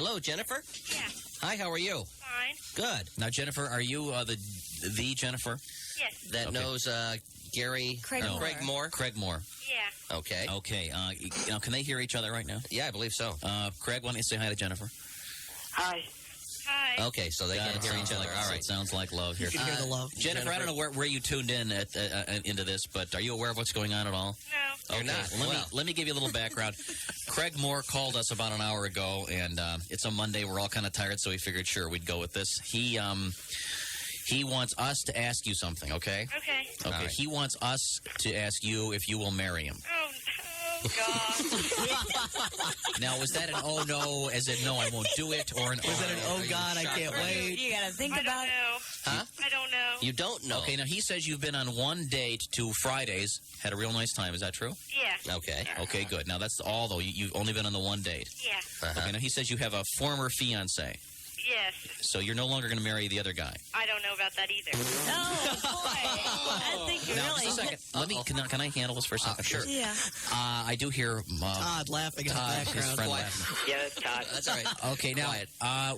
Hello, Jennifer. Yeah. Hi, how are you? Fine. Good. Now, Jennifer, are you the Jennifer? Yes. That knows Gary... Craig Moore. Craig Moore? Craig Moore. Yeah. Okay. Okay. Now, can they hear each other right now? Yeah, I believe so. Craig, why don't you say hi to Jennifer? Hi. Hi. Okay, so they God, can't hear each other. All It right. sounds like love here. You can hear the love. Jennifer, I don't know where you tuned in into this, but are you aware of what's going on at all? No. You're not. Well, let me give you a little background. Craig Moore called us about an hour ago, and it's a Monday. We're all kind of tired, so we figured, sure, we'd go with this. He wants us to ask you something, okay? Okay. Okay. right. He wants us to ask you if you will marry him. Oh, God. Now, was that an oh no, as in no, I won't do it, or an Was that an oh God, I can't wait? You gotta think I about don't it. know. Huh? I don't know. You don't know. Okay, now he says you've been on one date to Fridays, had a real nice time. Is that true? Yeah. Okay. Okay, good. Now that's all though. You've only been on the one date. Yeah. Okay, now he says you have a former fiance, Yes. so you're no longer going to marry the other guy. I don't know about that either. Oh, boy. I think you Now, really... just a second. Let me. Can I handle this for a second? Sure. Yeah. I do hear Todd laughing in the Todd, his background. friend, laughing. Yeah, that's Todd. That's all right. Okay, now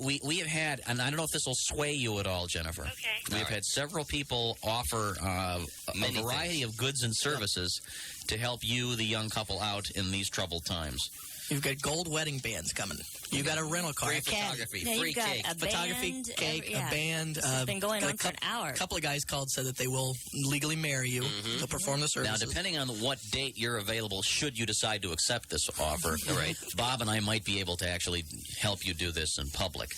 Quiet. we have had, and I don't know if this will sway you at all, Jennifer. Okay. We have had several people offer a Many variety of goods and services to help you, the young couple, out in these troubled times. You've got gold wedding bands coming. You got a rental car. Free a cake, photography, Yeah, free you've got cake. a photography, band, cake, yeah. a band. This has been going got on for an hour. A couple of guys called, said that they will legally marry you. They'll perform the Now, services. depending on what date you're available, should you decide to accept this offer, Right. Bob and I might be able to actually help you do this in public.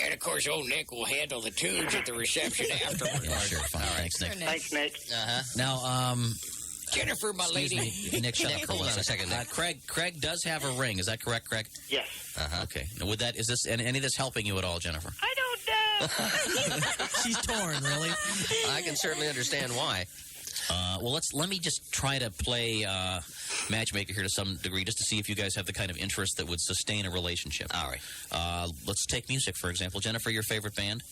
And, of course, old Nick will handle the tunes at the reception afterward. Yeah, sure, fine. Thanks, Nick. Thanks, Nick. Uh-huh. Now, Jennifer, my excuse lady. me, Nick, shut Nick, up for hold on a 1 second, Nick. Craig does have a ring. Is that correct, Craig? Yes. Uh-huh. Okay. Now, is this any of this helping you at all, Jennifer? I don't know. She's torn, really. I can certainly understand why. Well, let me just try to play matchmaker here to some degree, just to see if you guys have the kind of interest that would sustain a relationship. All right. Let's take music, for example. Jennifer, your favorite band?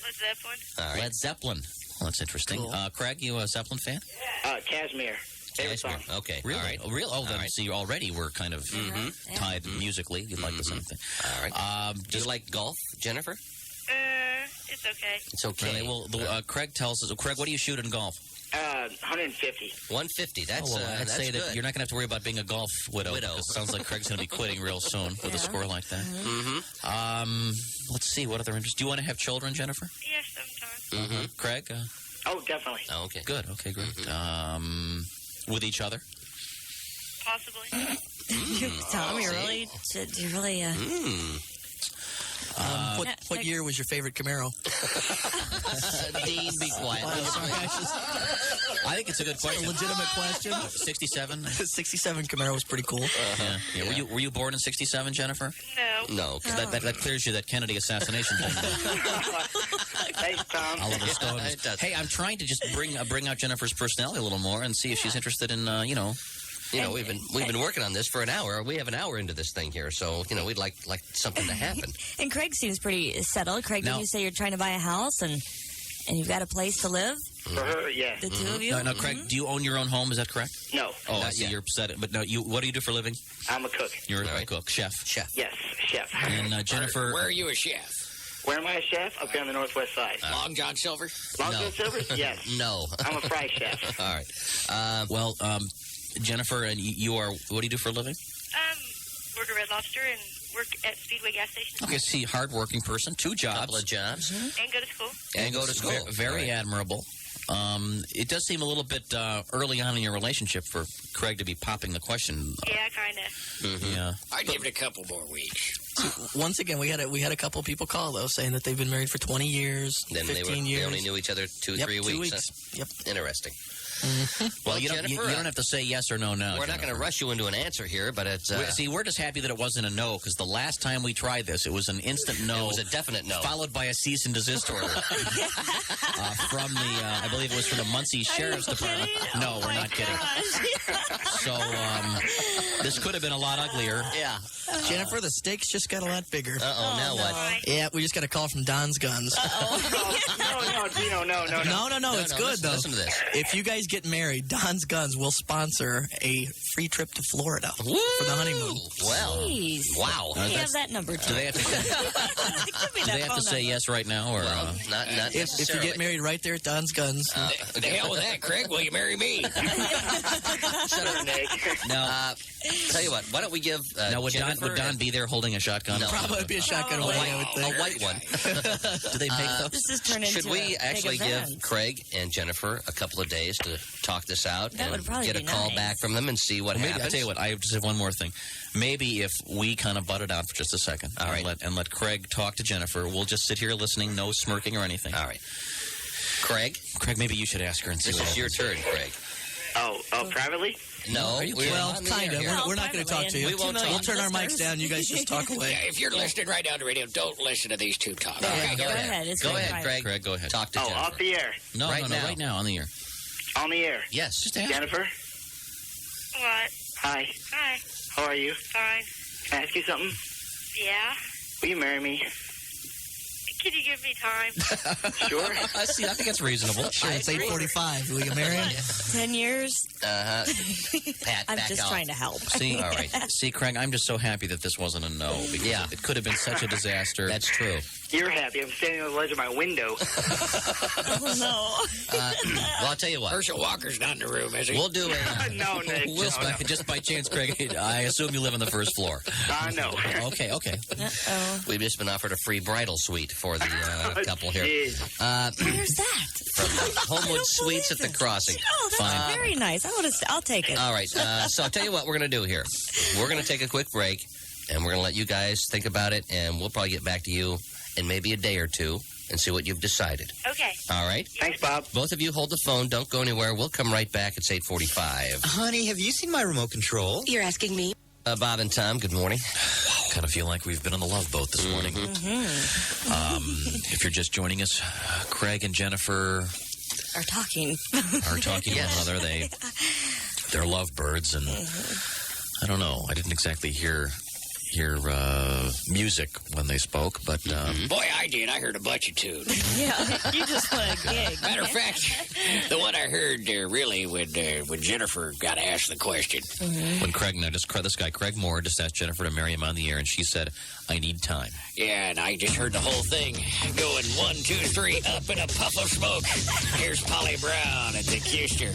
Led Zeppelin. All right. Led Zeppelin. Well, that's interesting. Cool. Craig, you a Zeppelin fan? Casimir. Favorite song. Okay. Really? All right. Oh, real? Oh, then All right. see, already we're kind of tied musically. You'd like the same thing. All right. Do you like golf, Jennifer? It's okay. It's okay. Really? Well, Craig tells us. Craig, what do you shoot in golf? 150. 150. That's I'd that's say good. that you're not going to have to worry about being a golf widow. Because it sounds like Craig's going to be quitting real soon with a score like that. Mm-hmm. Let's see. What other interests? Do you want to have children, Jennifer? Yes, sometimes. Mm-hmm. Craig? Oh, definitely. Oh, okay. Good. Okay, great. With each other? Possibly. Tom, you're really... What year was your favorite Camaro? Dean, be quiet. I think it's a good A question. legitimate question. 67? 67 Camaro was pretty cool. Yeah. Were you born in 67, Jennifer? No. No. That clears you that Kennedy assassination thing. Thanks, Tom. Oliver Stone. It does. Hey, I'm trying to just bring out Jennifer's personality a little more and see if she's interested in, We've been working on this for an hour. We have an hour into this thing here, so we'd like something to happen. And Craig seems pretty settled. Craig, Now- did you say you're trying to buy a house and you've got a place to live? For her, yes. The two of you? No, Craig, do you own your own home? Is that correct? No. Oh, I Not see. yet. You're set. But no, what do you do for a living? I'm a cook. You're All a right. cook, chef. Yes, chef. And Jennifer, Where are you a chef? Where am I a chef? Up here on the northwest side. Long John Silver? Long no. John Silver? Yes. No. I'm a fry chef. All right. well, Jennifer, and you are. What do you do for a living? Work at Red Lobster and work at Speedway gas station. Okay, see, hardworking person, 2 jobs, Couple of jobs. And go to school. And go to school. Very All right. admirable. It does seem a little bit early on in your relationship for Craig to be popping the question. Yeah, kind of. Yeah. I'd give it a couple more weeks. Once again, we had a couple people call though, saying that they've been married for 20 years, Then 15 years. They only knew each other 2-3 Yep, weeks. 2 huh? weeks. Yep. Interesting. Well, you Jennifer, don't have to say yes or no now. We're not going to rush you into an answer here, but it's See, we're just happy that it wasn't a no, because the last time we tried this, it was an instant no. it was a definite no. Followed by a cease and desist order from the, I believe it was from the Muncie Sheriff's Department. No, we're not kidding. So this could have been a lot uglier. Yeah. Jennifer, the stakes just got a lot bigger. Uh-oh, now what? Yeah, we just got a call from Don's Guns. No, Dino, no. No, it's good, though. Listen to this. If you guys get married, Don's Guns will sponsor a free trip to Florida for the honeymoon. Well, Jeez. wow. I have that number too. Do they have to, do they have to say yes right now? Or Not If you necessarily. get married right there at Don's Guns, The hell with that, Craig. Will you marry me? now, Tell you what, why don't we give now would Jennifer Don be there holding a shotgun? No. probably be a shotgun away, I would a think. white one? Do they make those? This has turned into Should we a actually big give event. Craig and Jennifer a couple of days to talk this out That would and probably get a be call nice. back from them and see what Maybe, happens? I'll tell you what, I just have one more thing. Maybe if we kind of butt it out for just a second. All right. And let Craig talk to Jennifer. We'll just sit here listening, no smirking or anything. All right. Craig, Craig, maybe you should ask her and see this what is your happens. turn, Craig. Oh, privately? No, we're Well, on the kind air of. here. We're not going to talk to you. We won't talk. We'll turn our mics listeners. down. You guys just talk away. If you're listening right now to radio, don't listen to these two talk. Okay, Go ahead. It's Go very ahead, private. Craig. Craig, go ahead. Talk to Oh, Jennifer. off the air. No, right no, now. right now on the air. On the air. Yes. Just ask. Jennifer? What? Hi. Hi. How are you? Fine. Can I ask you something? Yeah? Will you marry me? Can you give me time? Sure. I see. I think that's reasonable. Sure, it's 8:45. Will you marry him? 10 years? Pat, I'm back just off. trying to help. See, All right. See, Craig, I'm just so happy that this wasn't a no because Yeah. it could have been such a disaster. That's true. You're happy. I'm standing on the ledge of my window. Oh, no. Well, I'll tell you what. Herschel Walker's not in the room, is he? We'll do a... No, Nick. just by chance, Craig, I assume you live on the first floor. No. Okay. Uh-oh. We've just been offered a free bridal suite for the couple here. Jeez. Where's that? From Homewood Suites at the Crossing. Oh, that's Fine. very nice. I'll take it. All right. So I'll tell you what we're going to do here. We're going to take a quick break, and we're going to let you guys think about it, and we'll probably get back to you in maybe a day or two and see what you've decided. Okay. All right? Thanks, Bob. Both of you hold the phone. Don't go anywhere. We'll come right back. It's 8:45. Honey, have you seen my remote control? You're asking me? Bob and Tom, good morning. Kind of feel like we've been on the Love Boat this morning. If you're just joining us, Craig and Jennifer Are talking. are talking to Yes. one another. They're lovebirds, and I don't know. I didn't exactly hear music when they spoke, but Boy, I did. I heard a bunch of tunes. Yeah, you just want a gig. Matter of fact, the one I heard really when Jennifer got asked the question. when Craig, now just this guy Craig Moore just asked Jennifer to marry him on the air, and she said, "I need time." Yeah, and I just heard the whole thing going 1, 2, 3, up in a puff of smoke. Here's Polly Brown at the Custer.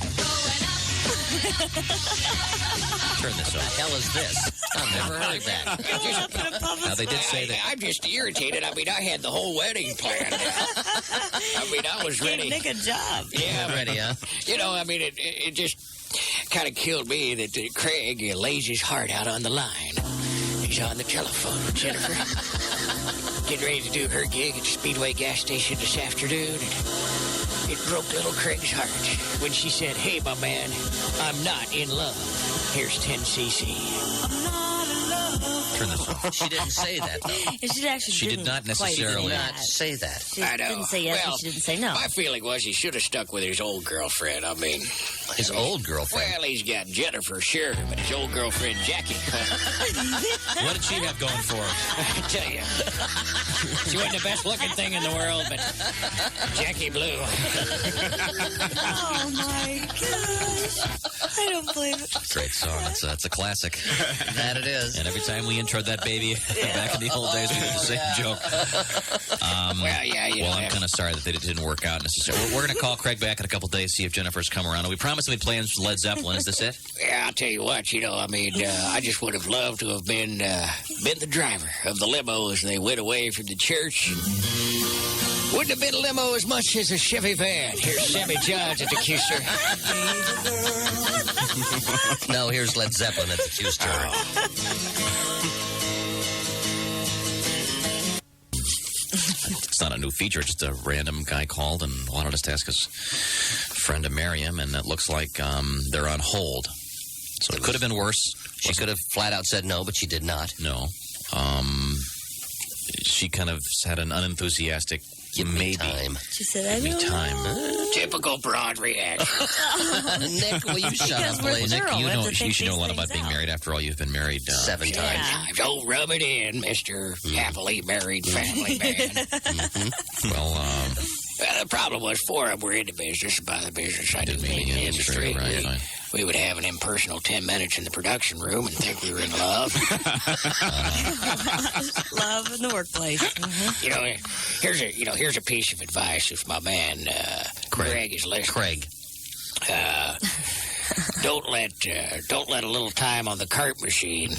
Turn this What off. the hell is this? I've never heard of that. Now they did say that. I'm just irritated. I mean, I had the whole wedding planned out. I mean, I was Gave ready. Nick a job. Yeah, but, Ready, huh? you know, I mean, it just kind of killed me that Craig lays his heart out on the line. He's on the telephone with Jennifer. Getting ready to do her gig at the Speedway gas station this afternoon. And it broke little Craig's heart when she said, "Hey, my man, I'm not in love. Here's 10cc. Turn this off. She didn't say that, though. She actually She did didn't not quite necessarily. say Not that. say that. She I know. didn't say yes, Well, and she didn't say no. My feeling was he should have stuck with his old girlfriend. I mean, His old girlfriend. well, he's got Jennifer, sure, but his old girlfriend, Jackie. What did she have going for her? I tell you, she wasn't the best looking thing in the world, but Jackie Blue. Oh my gosh! I don't believe it. Great song. It's a classic. That it is. And every time we introed that baby back in the old days, we did the same joke. Well, yeah, you Well, know. I'm kind of sorry that it didn't work out necessarily. We're going to call Craig back in a couple days, see if Jennifer's come around. And we promised we'd play Led Zeppelin. Is this it? Yeah, I'll tell you what, you know, I mean, I just would have loved to have been the driver of the limo as they went away from the church. Wouldn't have been a limo as much as a Chevy van. Here's Sammy Johns at the Custer. No, here's Led Zeppelin at the Custer. It's not a new feature. Just a random guy called and wanted us to ask his friend to marry him, and it looks like they're on hold. So it could have been worse. She could have flat out said no, but she did not. No. She kind of had an unenthusiastic Give me maybe. time. She said, "I Give me don't time. know." Typical broad reaction. Nick, will you shut Because up, we're please? thorough. Nick, you We have know, to think you should know a these lot about things being out. married. After all, you've been married 7 times. Yeah. Don't rub it in, Mr. Happily Married Family Man. Well, Well, the problem was 4 of them were in the business, by the business I do mean the industry. Right. We would have an impersonal 10 minutes in the production room and think we were in love. Love in the workplace. Mm-hmm. Here's a piece of advice if my man Craig is listening. Craig. Don't let a little time on the cart machine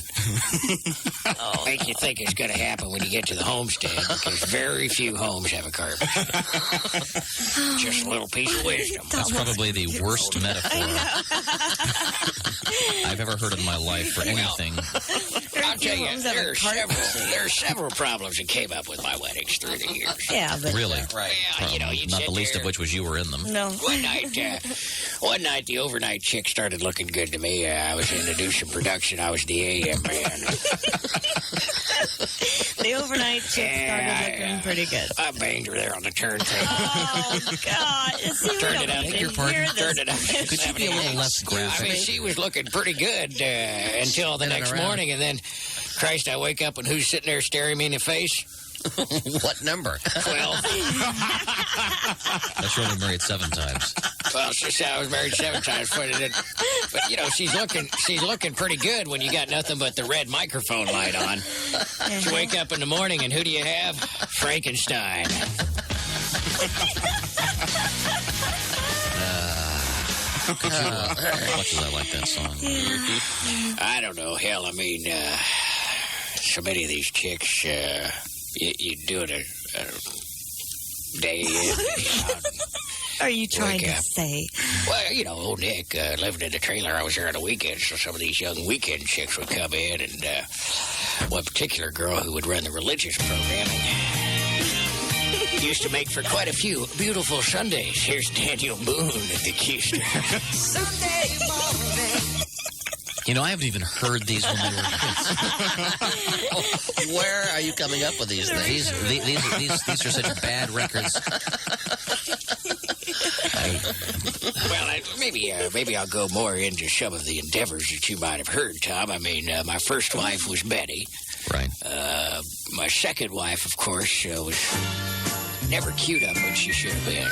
make you think it's going to happen when you get to the homestead, because very few homes have a cart machine. Just a little piece of wisdom. That's probably the worst metaphor I've ever heard in my life for anything. I'll tell you, there are several problems that came up with my weddings through the years. Yeah, but Really? Right. Not the least of which was you were in them. no. One night, the overnight chick started looking good to me. I was in to do some production. I was the AM man. The overnight chick started looking pretty good. I banged her there on the turntable. Oh, God. See, we Turned don't it up. need to Beg your pardon? hear this. Turned it up. Could you be a little less I graphic? mean, she was looking pretty good until the next morning, and then, Christ, I wake up and who's sitting there staring me in the face? What number? 12. That's only married 7 times. Well, she said I was married 7 times, but she's looking pretty good when you got nothing but the red microphone light on. You wake up in the morning, and who do you have? Frankenstein. As much as I like that song. I don't know. Hell, I mean, so many of these chicks, you do it a day in, day out. Are you trying to Wake up. say? Well, old Nick living in the trailer. I was there on the weekends, so some of these young weekend chicks would come in, and one particular girl who would run the religious programming used to make for quite a few beautiful Sundays. Here's Daniel Boone at the Keister. Sunday morning. I haven't even heard these when we were kids. Where are you coming up with these things? These are such bad records. Well, maybe I'll go more into some of the endeavors that you might have heard, Tom. I mean, my first wife was Betty. Right. My second wife, of course, was never queued up when she should have been.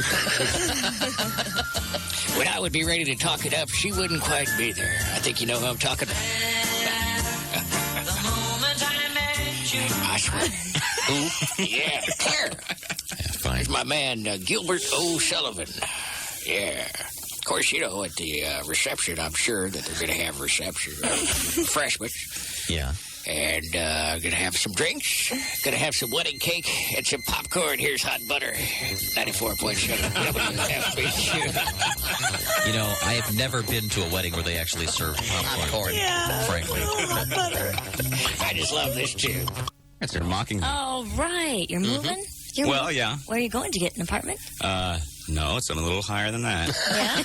When I would be ready to talk it up, she wouldn't quite be there. I think you know who I'm talking about. I swear. Who? Yeah, Claire. Yeah, fine. There's my man, Gilbert O'Sullivan. Yeah. Of course, at the reception, I'm sure that they're going to have refreshments. Yeah. And going to have some drinks, going to have some wedding cake, and some popcorn. Here's hot butter, 94.7 WFBQ. I have never been to a wedding where they actually serve popcorn. Yeah. Frankly. I just love this tune. That's they're mocking me. Oh, right. You're moving? You're Well, yeah. Where are you going to get an apartment? No, it's a little higher than that. Yeah.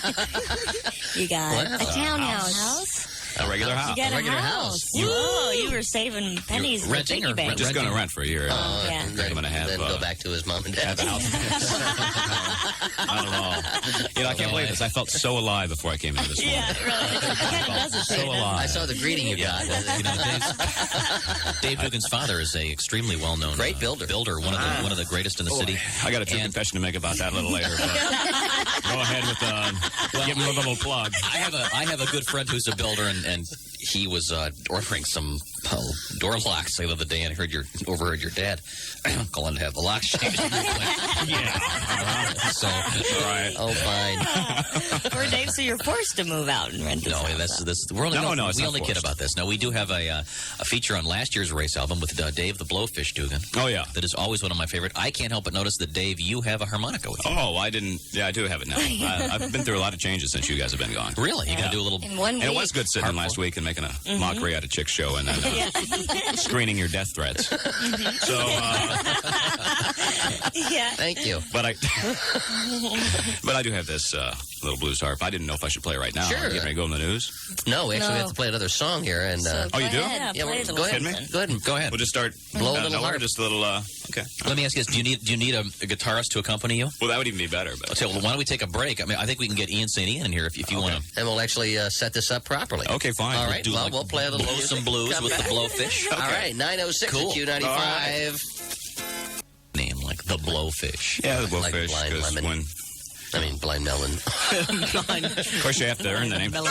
You got a townhouse. A regular house. You got A regular house. You were saving pennies with renting piggy or bank. Just going to rent for a year. yeah. I'm going to have Then go back to his mom and have dad. the house. Not at all. I can't believe this. I felt so alive before I came into this one. Yeah, really. It kind of does it to So you, doesn't alive. I saw the greeting you got. Dave Dugan's father is a extremely well-known Great builder. One of the greatest in the city. I got a true And- confession to make about that a little later. But go ahead with give him a little plug. I have a good friend who's a builder, and he was ordering some door locks the other day, and I overheard your dad calling to have the locks changed. So, Right. Oh, fine. Poor Dave, so you're forced to move out and rent this no, house. we're only, No, it's we not only kid forced. about this. No, we do have a feature on last year's race album with Dave the Blowfish Dugan. Oh, yeah. That is always one of my favorite. I can't help but notice that, Dave, you have a harmonica with you. Oh, I didn't. Yeah, I do have it now. I've been through a lot of changes since you guys have been gone. Really? You're going to do a little... In 1 week. And it was good sitting in last week and making a mockery out of Chick's show and then screening your death threats. So, Yeah. Thank you. but I do have this little blues harp. I didn't know if I should play right now. Sure. Are you getting ready to go in the news? No, we actually No. have to play another song here. And Oh, you do? Yeah, yeah, play the go ahead. Kidding me? listen. Go ahead. Go ahead. We'll just start Blow a little nowhere, harp. just a little. Okay. Let me ask you this. Do you need a guitarist to accompany you? Well, that would even be better. I'll But tell you, why don't we take a break? I mean, I think we can get Ian St. Ian in here if you want to. and we'll actually set this up properly. okay, fine. All right. do Well, like we'll play a little blow music. some blues Come with back. the Blowfish. All right. 9:06 Cool. at Q95. All right. Name like The blowfish. Yeah, the Like blowfish. blind 'cause lemon. Blind melon. of course, you have to earn the name. Whoa.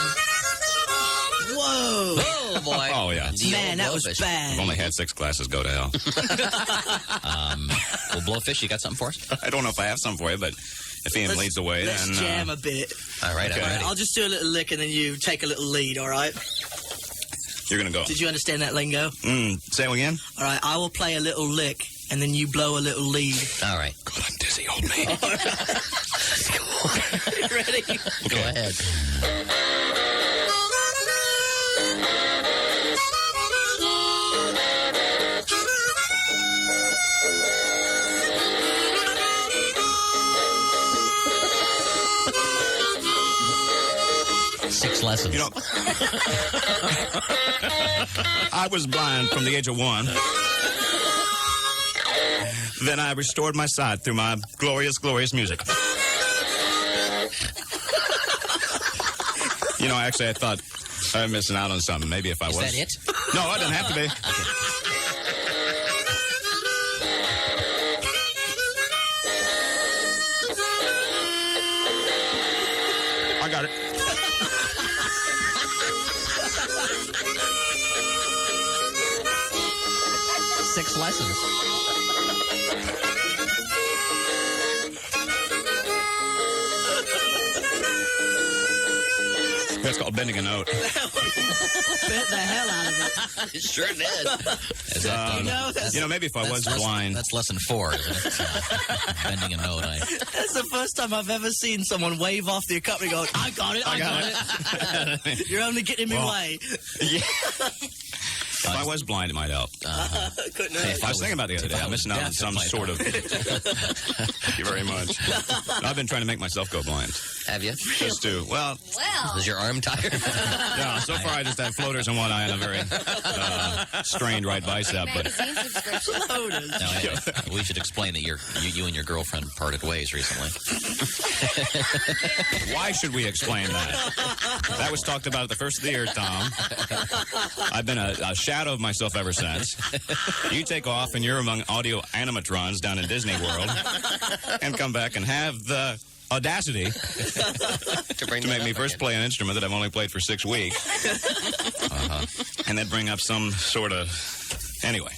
Oh, boy. Oh, yeah. The Man, old that was blowfish. bad. I've only had 6 classes. Go to hell. Well, blowfish, you got something for us? I don't know if I have some for you, but if Ian leads the way, Let's then jam a bit. All right, Okay. I'm ready. I'll just do a little lick and then you take a little lead, all right? you're going to go. Did you understand that lingo? Say it again. All right, I will play a little lick and then you blow a little lead. All right. God, I'm dizzy, old man. Ready? Go ahead. Six lessons. You know, I was blind from the age of 1. Then I restored my sight through my glorious, glorious music. You know, actually, I thought I was missing out on something. Maybe if I was. Is that it? No, it doesn't have to be. I got it. Six lessons. That's called bending a note. Bit the hell out of it. It sure did. Is that, You know, Maybe if I was blind. That's lesson 4, isn't it? Bending a note. that's the first time I've ever seen someone wave off the accompaniment going, I got it, I got it. You're only getting in my way. Yeah. If I was blind, it might help. Couldn't I was thinking about it the other day. I'm missing out on deaf, some it might sort of. Thank you very much. I've been trying to make myself go blind. Have you? Just to, well, Is your arm tired? no, so far I just have floaters in one eye and a very strained right bicep. But Magazine subscription. No, we should explain that you and your girlfriend parted ways recently. why should we explain that? That was talked about at the first of the year, Tom. I've been a shadow of myself ever since. You take off and you're among audio animatrons down in Disney World and come back and have the audacity to make me first play an instrument that I've only played for 6 weeks. And then bring up some sort of... Anyway.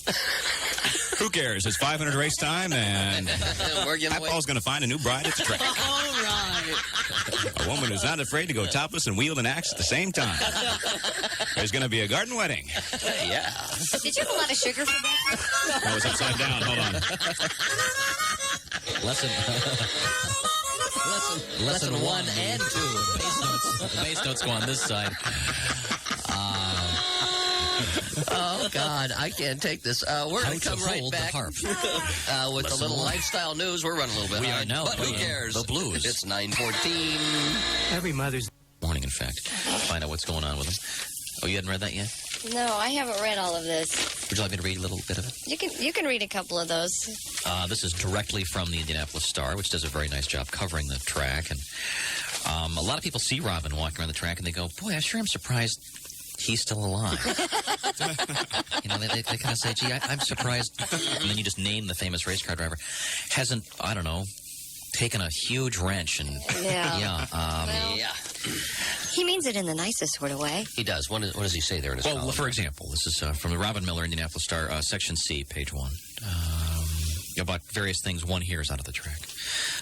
Who cares? It's 500 race time, and Pat Paul's going to find a new bride at the track. All right. A woman who's not afraid to go topless and wield an axe at the same time. There's going to be a garden wedding. Yeah. Did you have a lot of sugar for breakfast? I was upside down. Hold on. Lesson 1 and 2. The bass notes go on this side. Oh, God, I can't take this. We're going to come right hold back the harp. with a little lifestyle news. We're running a little bit We hard, are now but who playing cares? the blues. It's 9:14. Every mother's Morning, in fact. Find out what's going on with them. Oh, you hadn't read that yet? No, I haven't read all of this. Would you like me to read a little bit of it? You can read a couple of those. This is directly from the Indianapolis Star, which does a very nice job covering the track. And a lot of people see Robin walking around the track, and they go, boy, I sure am surprised he's still alive. They kind of say, gee, I'm surprised. And then you just name the famous race car driver. Hasn't, I don't know, taken a huge wrench. And Yeah. Yeah, He means it in the nicest sort of way. he does. What does he say there in his well, column? for example, this is from the Robin Miller Indianapolis Star, Section C, page 1. About various things one hears out of the track.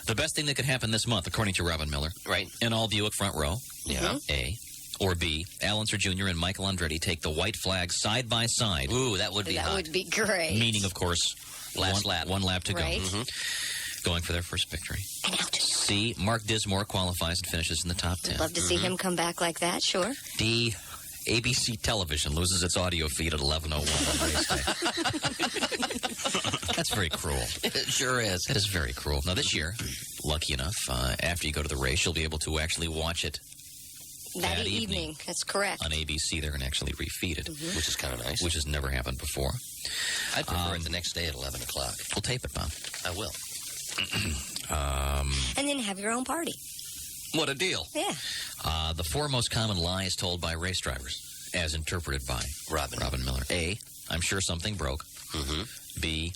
The best thing that could happen this month, according to Robin Miller, Right. in all Buick front row, Yeah. A. Or B, Al Unser Jr. and Michael Andretti take the white flag side by side. Ooh, that would be That hot. would be great. Meaning, of course, Last lap. one lap to Right. go. Going for their first victory. C, Mark Dismore qualifies and finishes in the top 10. Love to see him come back like that, sure. D, ABC Television loses its audio feed at 11:01 on race day. That's very cruel. It sure is. That is very cruel. Now, this year, lucky enough, after you go to the race, you'll be able to actually watch it That That evening. That's correct. on ABC. They're going to actually refeed it, Which is kind of nice. which has never happened before. I'd prefer it the next day at 11 o'clock. We'll tape it, Bob. I will. And then have your own party. What a deal. Yeah. The 4 most common lies told by race drivers, as interpreted by Robin. Miller. A, I'm sure something broke. Mm-hmm. B,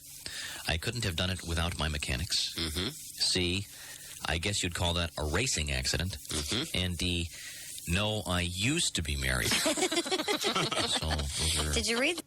I couldn't have done it without my mechanics. Mm-hmm. C, I guess you'd call that a racing accident. Mm-hmm. And D, no, I used to be married. So those are... Did you read